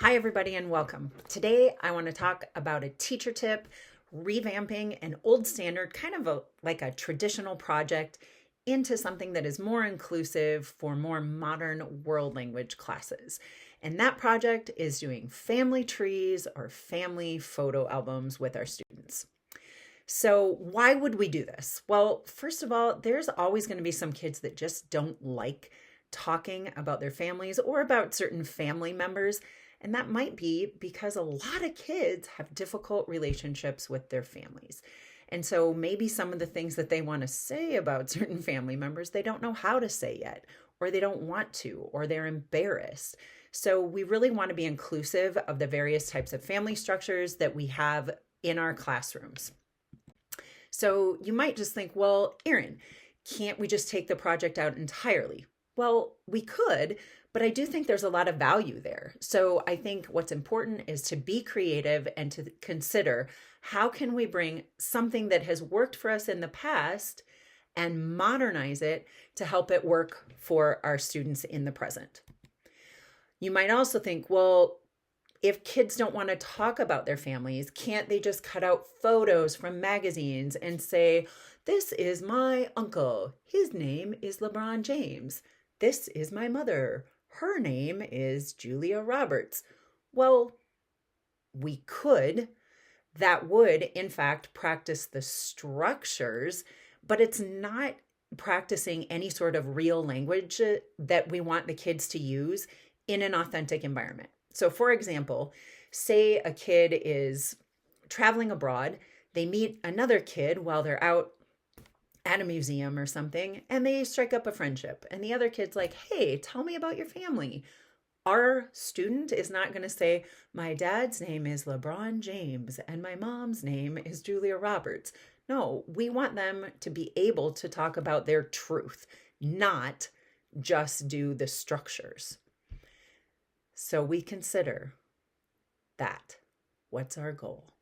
Hi, everybody, and welcome. Today, I want to talk about a teacher tip, revamping an old standard, kind of like a traditional project, into something that is more inclusive for more modern world language classes. And that project is doing family trees or family photo albums with our students. So why would we do this? Well, first of all, there's always going to be some kids that just don't like talking about their families or about certain family members. And that might be because a lot of kids have difficult relationships with their families. And so maybe some of the things that they want to say about certain family members, they don't know how to say yet, or they don't want to, or they're embarrassed. So we really want to be inclusive of the various types of family structures that we have in our classrooms. So you might just think, well, Erin, can't we just take the project out entirely? Well, we could, but I do think there's a lot of value there. So I think what's important is to be creative and to consider how can we bring something that has worked for us in the past and modernize it to help it work for our students in the present. You might also think, well, if kids don't want to talk about their families, can't they just cut out photos from magazines and say, this is my uncle, his name is LeBron James. This is my mother. Her name is Julia Roberts. Well, we could. That would, in fact, practice the structures, but it's not practicing any sort of real language that we want the kids to use in an authentic environment. So, for example, say a kid is traveling abroad, they meet another kid while they're out at a museum or something, and they strike up a friendship. And the other kid's like, hey, tell me about your family. Our student is not going to say, my dad's name is LeBron James and my mom's name is Julia Roberts. No, we want them to be able to talk about their truth, not just do the structures. So we consider that. What's our goal?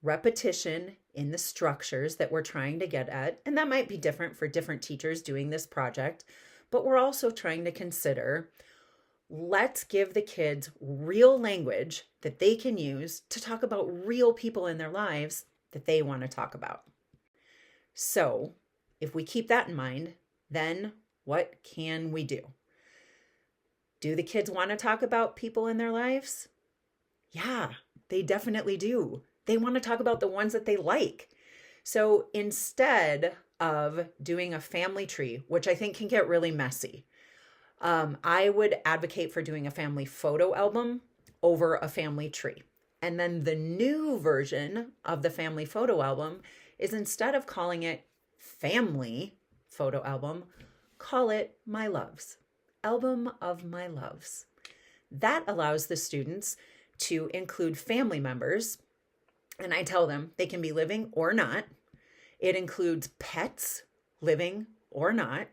Repetition in the structures that we're trying to get at, and that might be different for different teachers doing this project, but we're also trying to consider, let's give the kids real language that they can use to talk about real people in their lives that they want to talk about. So if we keep that in mind, then what can we do? Do the kids want to talk about people in their lives? Yeah, they definitely do. They want to talk about the ones that they like. So instead of doing a family tree, which I think can get really messy, I would advocate for doing a family photo album over a family tree. And then the new version of the family photo album is, instead of calling it family photo album, call it My Loves, album of my loves. That allows the students to include family members. And I tell them they can be living or not. It includes pets, living or not.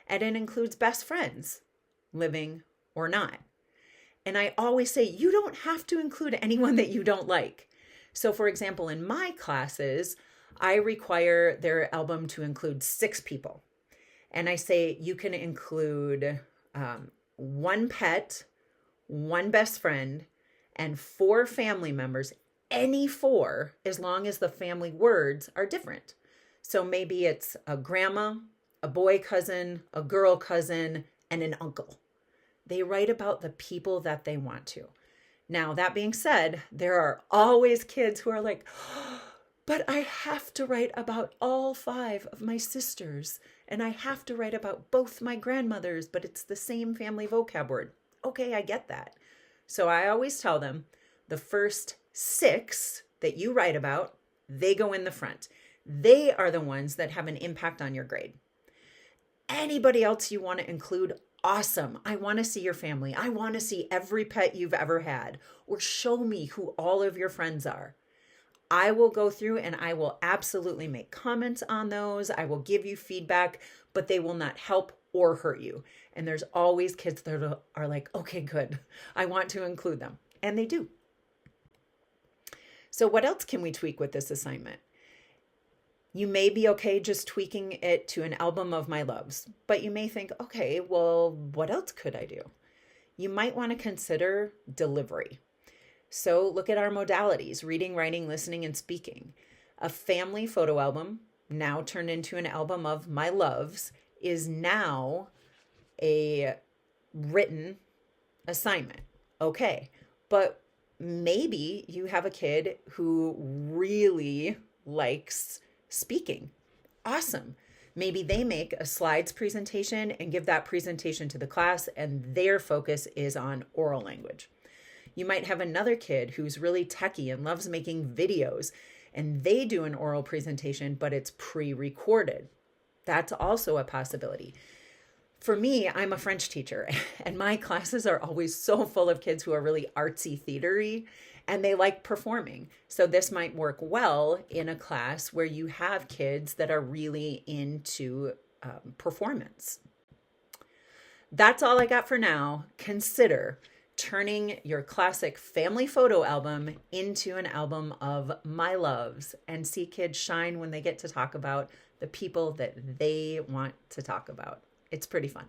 And it includes best friends, living or not. And I always say, you don't have to include anyone that you don't like. So for example, in my classes, I require their album to include 6 people. And I say you can include one pet, one best friend, and 4 family members, any 4, as long as the family words are different. So maybe it's a grandma, a boy cousin, a girl cousin, and an uncle. They write about the people that they want to. Now, that being said, there are always kids who are like, but I have to write about all 5 of my sisters, and I have to write about both my grandmothers, but it's the same family vocab word. Okay, I get that. So I always tell them the first 6 that you write about, they go in the front. They are the ones that have an impact on your grade. Anybody else you want to include, awesome. I want to see your family. I want to see every pet you've ever had, or show me who all of your friends are. I will go through and I will absolutely make comments on those. I will give you feedback, but they will not help or hurt you. And there's always kids that are like, okay, good. I want to include them. And they do. So what else can we tweak with this assignment? You may be okay just tweaking it to an album of my loves, but you may think, okay, well, what else could I do? you might want to consider delivery. So look at our modalities: reading, writing, listening, and speaking. A family photo album, now turned into an album of my loves, is now a written assignment. Okay, but maybe you have a kid who really likes speaking. Awesome. Maybe they make a slides presentation and give that presentation to the class, and their focus is on oral language. You might have another kid who's really techie and loves making videos, and they do an oral presentation, but it's pre-recorded. That's also a possibility. For me, I'm a French teacher, and my classes are always so full of kids who are really artsy, theatery, and they like performing. So this might work well in a class where you have kids that are really into performance. That's all I got for now. Consider turning your classic family photo album into an album of my loves, and see kids shine when they get to talk about the people that they want to talk about. It's pretty fun.